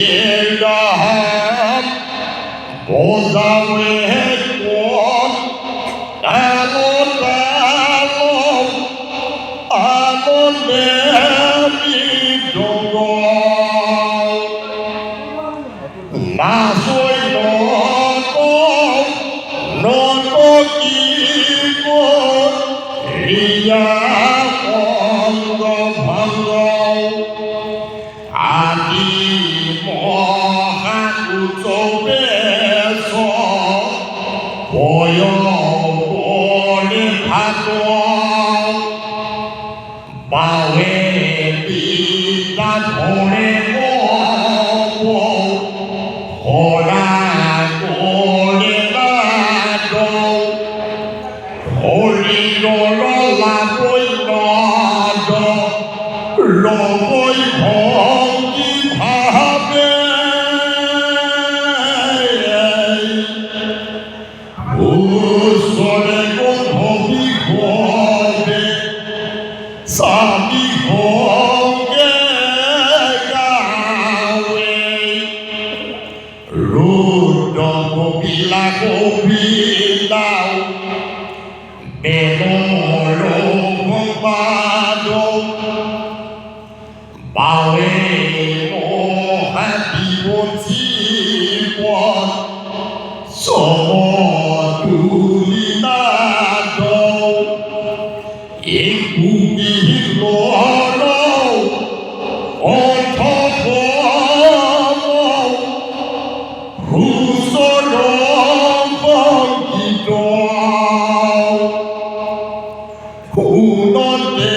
Ilham Bozawe Kon Alon Alon Alon Demi Dongo Nasoy Noto Kiko Ria Kongo Pango Adi Mohaku Tobeso Boyo Bole Pato Bawe Bita Tore Mobo Hola Gole Lado Holy Lolo La Boy Lado Loboy Hongi Pabe Usole Gobi Hobe Sami Honge Gawe Rudo Gobila Gobilau Benolo Gombado Bawe Mohadi Wotibon Somo Tulinado Ikugi Lolo Otopomo Husolo Bongido Kunonde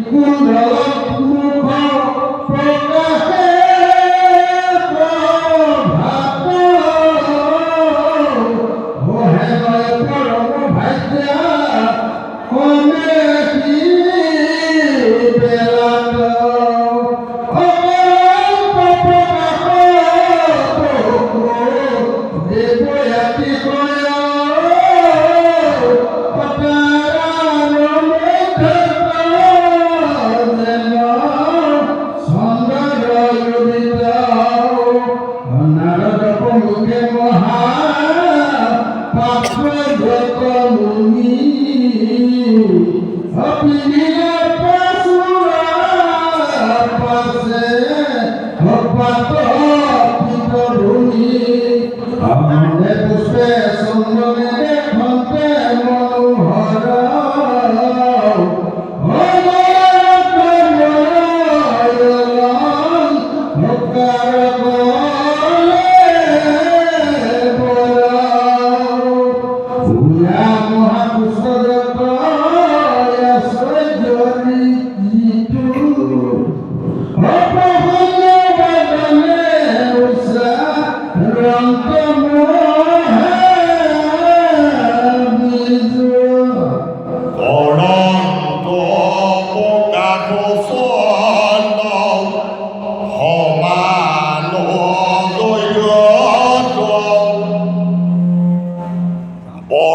Kundo muka prakahe লোকে মহা পাপ যত মুনি অপিনিয়া পাশুরা পাশে অপাত পিতরুনি আমনে পুষ্পে সুন্দরে দেখতে মনোহর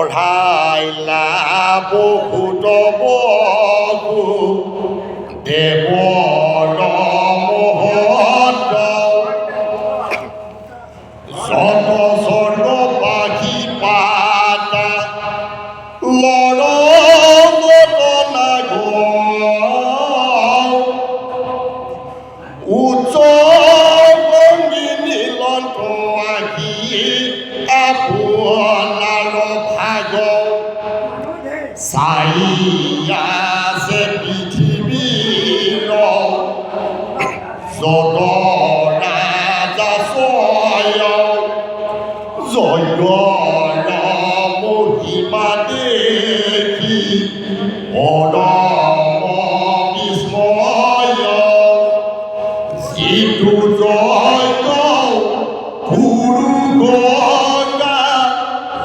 পঢ়াইলা বহুত বকু দেৱৰ মহত যত স্বৰ্ণ পাখি পাতা লৰ যতনা উচ্চ ভংগী নীলন্ত আহি আপোনাৰ ভাগ চাইয়াছে পৃথিৱীৰ যত ৰাজা ছয় জয়ৰ মহিমা দেখি পৰম বিস্ময় যিটো জয় গুৰু গঙ্গা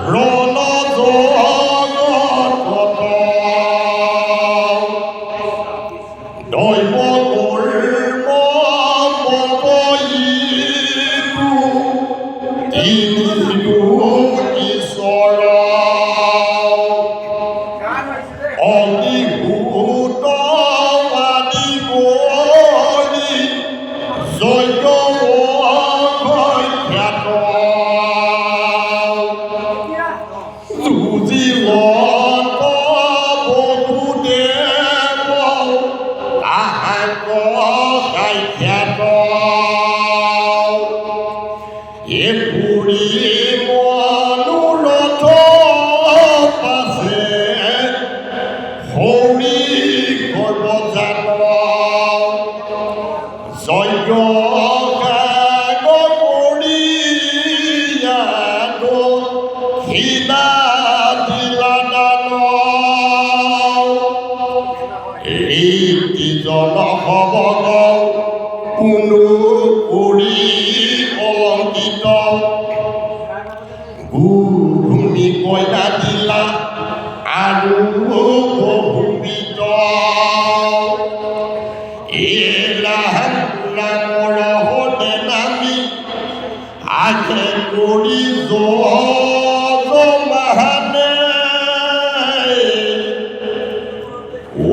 ৰণ জগত দৈৱ কৰ্ম বতয়িতো তিনিও ঈশ্বৰ অগ্নিহোত্ৰ আদি কৰি যজ্ঞ খ্যাত যুঁজিলত বসুদেৱ তাহাক সাক্ষাৎ এপুৰি মনোৰথ পাছে হৰি সৰ্বজাত যজ্ঞ হিলা দিলা দান জন হবগ কোনো কৰি অলংকিত ভূমি কইনা দিলা আৰু বহুবিধ ৰামৰ হতে নামি আগে কৰি মহানে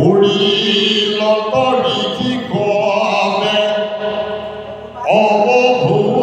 উড়িলত দেখি কবে অবভূ